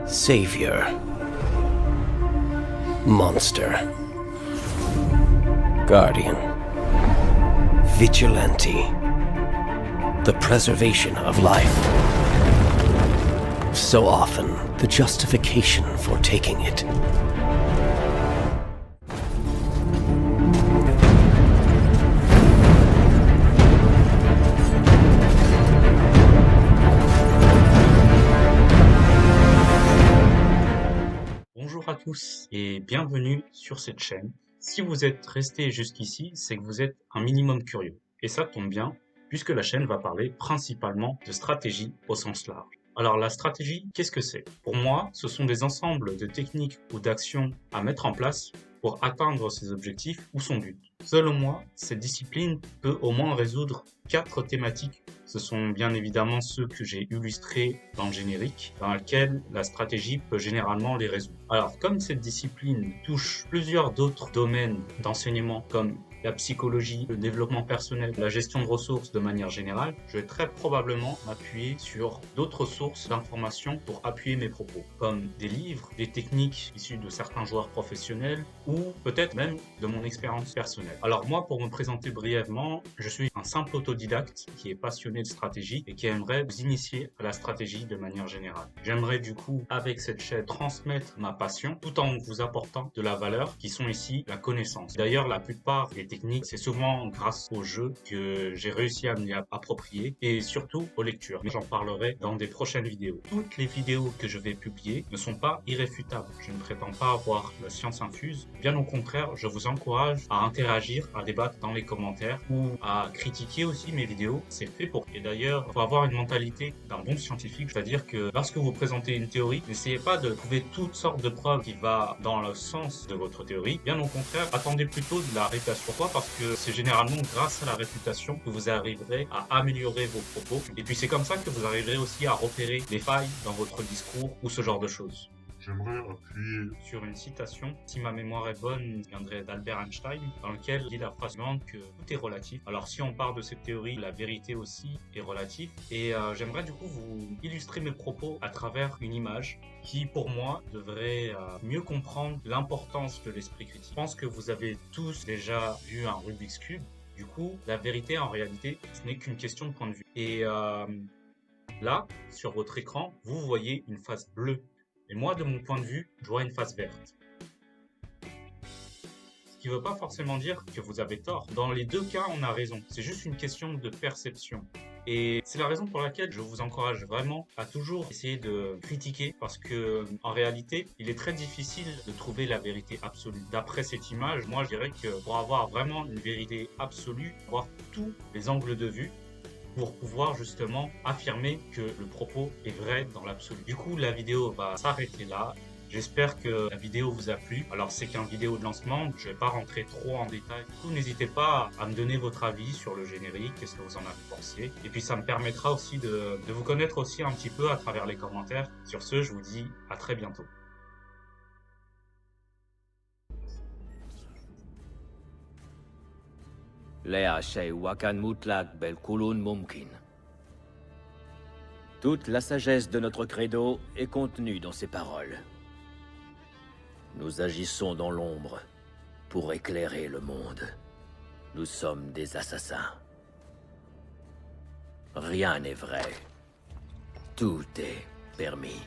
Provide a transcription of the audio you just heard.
Savior. Monster. Guardian. Vigilante. The preservation of life. So often, the justification for taking it. Bonjour à tous et bienvenue sur cette chaîne. Si vous êtes resté jusqu'ici, c'est que vous êtes un minimum curieux. Et ça tombe bien, puisque la chaîne va parler principalement de stratégie au sens large. Alors la stratégie, qu'est-ce que c'est? Pour moi, ce sont des ensembles de techniques ou d'actions à mettre en place pour atteindre ses objectifs ou son but. Selon moi, cette discipline peut au moins résoudre 4 thématiques. Ce sont bien évidemment ceux que j'ai illustrés dans le générique, dans lesquels la stratégie peut généralement les résoudre. Alors, comme cette discipline touche plusieurs d'autres domaines d'enseignement, comme la psychologie, le développement personnel, la gestion de ressources de manière générale, je vais très probablement m'appuyer sur d'autres sources d'informations pour appuyer mes propos, comme des livres, des techniques issues de certains joueurs professionnels ou peut-être même de mon expérience personnelle. Alors moi, pour me présenter brièvement, je suis un simple autodidacte qui est passionné de stratégie et qui aimerait vous initier à la stratégie de manière générale. J'aimerais du coup, avec cette chaîne, transmettre ma passion tout en vous apportant de la valeur qui sont ici la connaissance. D'ailleurs, la plupart des techniques, c'est souvent grâce aux jeux que j'ai réussi à m'y approprier et surtout aux lectures. Mais j'en parlerai dans des prochaines vidéos. Toutes les vidéos que je vais publier ne sont pas irréfutables. Je ne prétends pas avoir la science infuse. Bien au contraire, je vous encourage à interagir, à débattre dans les commentaires ou à critiquer aussi mes vidéos. C'est fait pour. Et d'ailleurs, il faut avoir une mentalité d'un bon scientifique, c'est-à-dire que lorsque vous présentez une théorie, n'essayez pas de trouver toutes sortes de preuves qui vont dans le sens de votre théorie. Bien au contraire, attendez plutôt de la réputation. Pourquoi? Parce que c'est généralement grâce à la réputation que vous arriverez à améliorer vos propos. Et puis c'est comme ça que vous arriverez aussi à repérer les failles dans votre discours ou ce genre de choses. J'aimerais appuyer Sur une citation, si ma mémoire est bonne, viendrait d'Albert Einstein, dans lequel il dit la phrase suivante que tout est relatif. Alors si on part de cette théorie, la vérité aussi est relative. Et j'aimerais du coup vous illustrer mes propos à travers une image qui, pour moi, devrait mieux comprendre l'importance de l'esprit critique. Je pense que vous avez tous déjà vu un Rubik's Cube. Du coup, la vérité, en réalité, ce n'est qu'une question de point de vue. Et là, sur votre écran, vous voyez une face bleue. Et moi, de mon point de vue, je vois une face verte. Ce qui ne veut pas forcément dire que vous avez tort. Dans les deux cas, on a raison. C'est juste une question de perception. Et c'est la raison pour laquelle je vous encourage vraiment à toujours essayer de critiquer parce que, en réalité, il est très difficile de trouver la vérité absolue. D'après cette image, moi, je dirais que pour avoir vraiment une vérité absolue, voir tous les angles de vue, pour pouvoir justement affirmer que le propos est vrai dans l'absolu. Du coup, la vidéo va s'arrêter là. J'espère que la vidéo vous a plu. Alors, c'est qu'une vidéo de lancement, je ne vais pas rentrer trop en détail. Du coup, n'hésitez pas à me donner votre avis sur le générique, qu'est-ce que vous en avez pensé. Et puis, ça me permettra aussi de vous connaître aussi un petit peu à travers les commentaires. Sur ce, je vous dis à très bientôt. Toute la sagesse de notre credo est contenue dans ces paroles. Nous agissons dans l'ombre pour éclairer le monde. Nous sommes des assassins. Rien n'est vrai. Tout est permis.